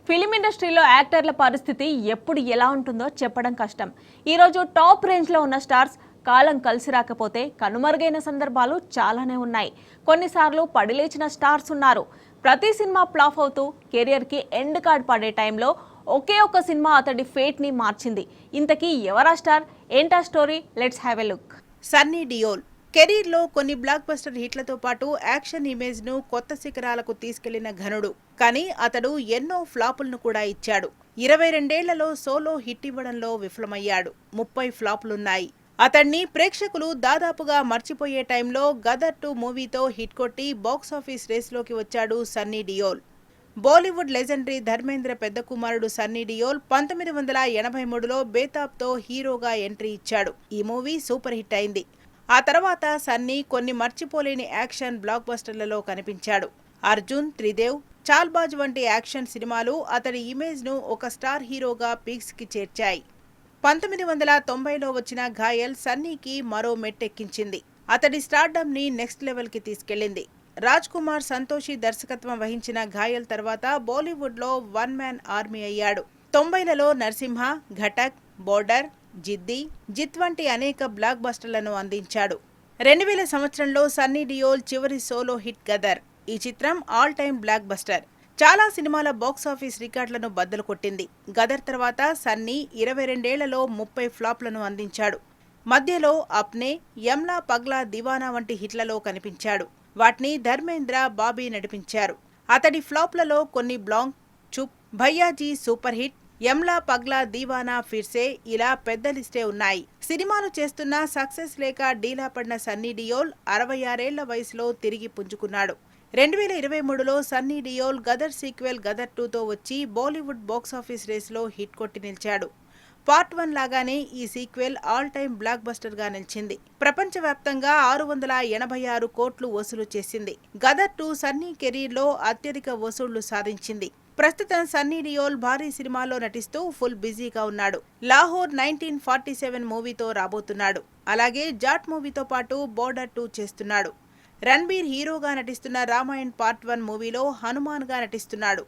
Film ఇండస్ట్రీలో యాక్టర్ల పరిస్థితి ఎప్పుడు ఎలా ఉంటుందో చెప్పడం కష్టం. ఈరోజు టాప్ రేంజ్లో ఉన్న స్టార్స్ కాలం కలిసి రాకపోతే కనుమరుగైన సందర్భాలు చాలానే ఉన్నాయి. కొన్నిసార్లు పడిలేచిన స్టార్స్ ఉన్నారు. ప్రతి సినిమా ఫ్లాప్ అవుతూ కెరియర్కి ఎండ్ కార్డ్ పడే టైంలో ఒకే ఒక్క సినిమా అతడి ఫేట్ని మార్చింది. ఇంతకీ ఎవరా స్టార్, ఏంటా story? Let's have a look. Sunny Deol కెరీర్లో కొన్ని బ్లాక్ బస్టర్ హిట్లతో పాటు యాక్షన్ ఇమేజ్ను కొత్త శిఖరాలకు తీసుకెళ్లిన ఘనుడు. కానీ అతడు ఎన్నో ఫ్లాపులను కూడా ఇచ్చాడు. 22 సోలో హిట్ ఇవ్వడంలో విఫలమయ్యాడు. 30 ఫ్లాపులున్నాయి. అతన్ని ప్రేక్షకులు దాదాపుగా మర్చిపోయే టైంలో గదర్ 2 మూవీతో హిట్ కొట్టి బాక్సాఫీస్ రేస్లోకి వచ్చాడు సన్నీ డియోల్. బాలీవుడ్ లెజెండరీ ధర్మేంద్ర పెద్ద కుమారుడు సన్నీ డియోల్ 1983లో బేతాబ్తో హీరోగా ఎంట్రీ ఇచ్చాడు. ఈ మూవీ సూపర్ హిట్ అయింది. ఆ తర్వాత సన్నీ కొన్ని మర్చిపోలేని యాక్షన్ బ్లాక్ బస్టర్లలో కనిపించాడు. అర్జున్, త్రిదేవ్, చాల్బాజ్ వంటి యాక్షన్ సినిమాలు అతడి ఇమేజ్ను ఒక స్టార్ హీరోగా పీక్స్కి చేర్చాయి. 1990లో వచ్చిన ఘాయల్ సన్నీకి మరో మెట్టెక్కించింది. అతడి స్టార్డమ్ని నెక్స్ట్ లెవెల్కి తీసుకెళ్లింది. రాజ్ కుమార్ సంతోషి దర్శకత్వం వహించిన ఘాయల్ తర్వాత బాలీవుడ్లో వన్ మ్యాన్ ఆర్మీ అయ్యాడు. 90లలో నరసింహ, ఘటక్, బోర్డర్, జిద్ది, జిత్ వంటి అనేక బ్లాక్ బస్టర్లను అందించాడు. 2000 సంవత్సరంలో సన్నీ డియోల్ చివరి సోలో హిట్ గదర్. ఈ చిత్రం ఆల్ టైమ్ బ్లాక్ బస్టర్. చాలా సినిమాల బాక్సాఫీస్ రికార్డులను బద్దలు కొట్టింది. గదర్ తర్వాత సన్నీ 22 30 ఫ్లాప్లను అందించాడు. మధ్యలో అప్నే, యమ్లా పగ్లా దివానా వంటి హిట్లలో కనిపించాడు. వాటిని ధర్మేంద్ర, బాబీ నడిపించారు. అతడి ఫ్లాప్లలో కొన్ని బ్లాంక్, చుప్, భయ్యాజీ సూపర్ హిట్, యమ్లా పగ్లా దీవానా, ఫిర్సే ఇలా పెద్ద లిస్టే ఉన్నాయి. సినిమాలు చేస్తున్న సక్సెస్ లేక డీలా పడిన సన్నీ డియోల్ 66 వయసులో తిరిగి పుంజుకున్నాడు. 2023లో సన్నీ డియోల్ గదర్ సీక్వెల్ గదర్ 2తో వచ్చి బాలీవుడ్ బాక్సాఫీస్ రేస్లో హిట్ కొట్టి నిలిచాడు. పార్ట్ 1 లాగానే ఈ sequel all time block buster గా నిలిచింది. ప్రపంచవ్యాప్తంగా 686 కోట్లు వసూలు చేసింది. గదర్ 2 సన్నీ కెరీర్లో అత్యధిక వసూళ్లు సాధించింది. ప్రస్తుతం సన్నీ డియోల్ భారీ సినిమాల్లో నటిస్తూ ఫుల్ బిజీగా ఉన్నాడు. లాహోర్ 1947 మూవీతో రాబోతున్నాడు. అలాగే జాట్ మూవీతో పాటు బోర్డర్ 2 చేస్తున్నాడు. రణ్బీర్ హీరోగా నటిస్తున్న రామాయణ్ పార్ట్ 1 మూవీలో హనుమాన్గా నటిస్తున్నాడు.